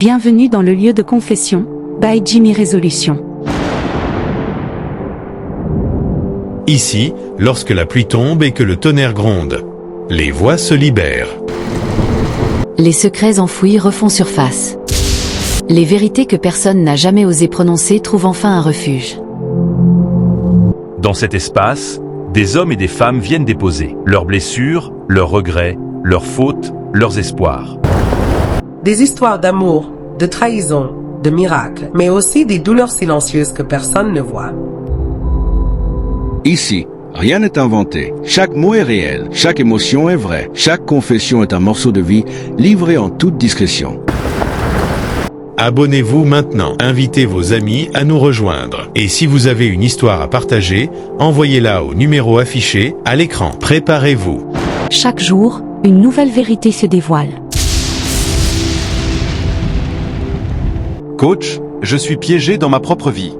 Bienvenue dans le lieu de confession, by Jimmy Résolution. Ici, lorsque la pluie tombe et que le tonnerre gronde, les voix se libèrent. Les secrets enfouis refont surface. Les vérités que personne n'a jamais osé prononcer trouvent enfin un refuge. Dans cet espace, des hommes et des femmes viennent déposer leurs blessures, leurs regrets, leurs fautes, leurs espoirs. Des histoires d'amour, de trahison, de miracles, mais aussi des douleurs silencieuses que personne ne voit. Ici, rien n'est inventé. Chaque mot est réel, chaque émotion est vraie, chaque confession est un morceau de vie livré en toute discrétion. Abonnez-vous maintenant, invitez vos amis à nous rejoindre. Et si vous avez une histoire à partager, envoyez-la au numéro affiché à l'écran. Préparez-vous. Chaque jour, une nouvelle vérité se dévoile. Coach, je suis piégé dans ma propre vie.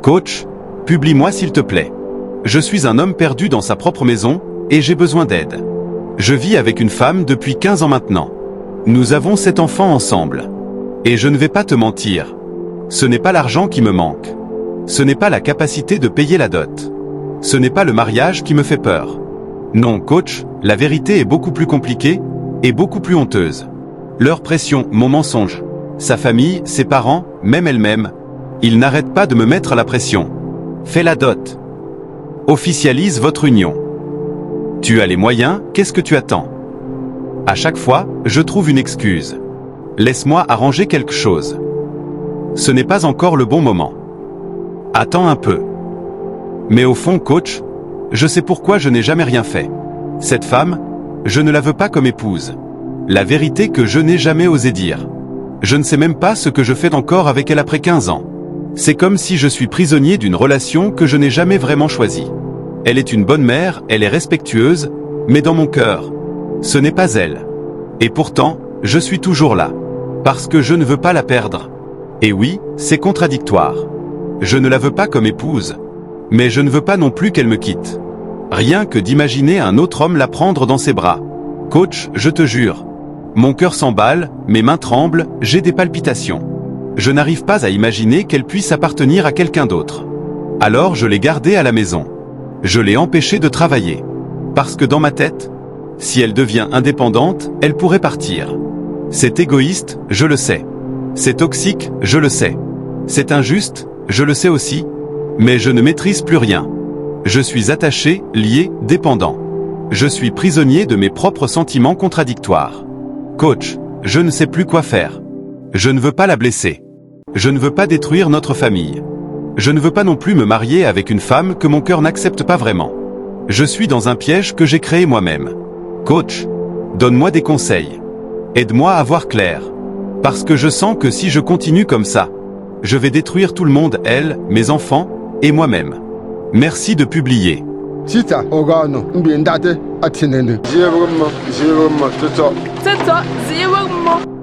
Coach, publie-moi s'il te plaît. Je suis un homme perdu dans sa propre maison et j'ai besoin d'aide. Je vis avec une femme depuis 15 ans maintenant. Nous avons 7 enfants ensemble. Et je ne vais pas te mentir. Ce n'est pas l'argent qui me manque. Ce n'est pas la capacité de payer la dot. Ce n'est pas le mariage qui me fait peur. Non, coach, la vérité est beaucoup plus compliquée et beaucoup plus honteuse. Leur pression, mon mensonge. Sa famille, ses parents, même elle-même. Ils n'arrêtent pas de me mettre la pression. Fais la dot. Officialise votre union. Tu as les moyens, qu'est-ce que tu attends? À chaque fois, je trouve une excuse. Laisse-moi arranger quelque chose. Ce n'est pas encore le bon moment. Attends un peu. Mais au fond, coach, je sais pourquoi je n'ai jamais rien fait. Cette femme, je ne la veux pas comme épouse. La vérité que je n'ai jamais osé dire. Je ne sais même pas ce que je fais encore avec elle après 15 ans. C'est comme si je suis prisonnier d'une relation que je n'ai jamais vraiment choisie. Elle est une bonne mère, elle est respectueuse, mais dans mon cœur, ce n'est pas elle. Et pourtant, je suis toujours là. Parce que je ne veux pas la perdre. Et oui, c'est contradictoire. Je ne la veux pas comme épouse. Mais je ne veux pas non plus qu'elle me quitte. Rien que d'imaginer un autre homme la prendre dans ses bras. Coach, je te jure. Mon cœur s'emballe, mes mains tremblent, j'ai des palpitations. Je n'arrive pas à imaginer qu'elle puisse appartenir à quelqu'un d'autre. Alors je l'ai gardée à la maison. Je l'ai empêchée de travailler. Parce que dans ma tête, si elle devient indépendante, elle pourrait partir. C'est égoïste, je le sais. C'est toxique, je le sais. C'est injuste, je le sais aussi. Mais je ne maîtrise plus rien. Je suis attaché, lié, dépendant. Je suis prisonnier de mes propres sentiments contradictoires. Coach, je ne sais plus quoi faire. Je ne veux pas la blesser. Je ne veux pas détruire notre famille. Je ne veux pas non plus me marier avec une femme que mon cœur n'accepte pas vraiment. Je suis dans un piège que j'ai créé moi-même. Coach, donne-moi des conseils. Aide-moi à voir clair. Parce que je sens que si je continue comme ça, je vais détruire tout le monde, elle, mes enfants, et moi-même. Merci de publier. Sita ogano mbiendate atinene. Ziye mo, toto. Ziye mo.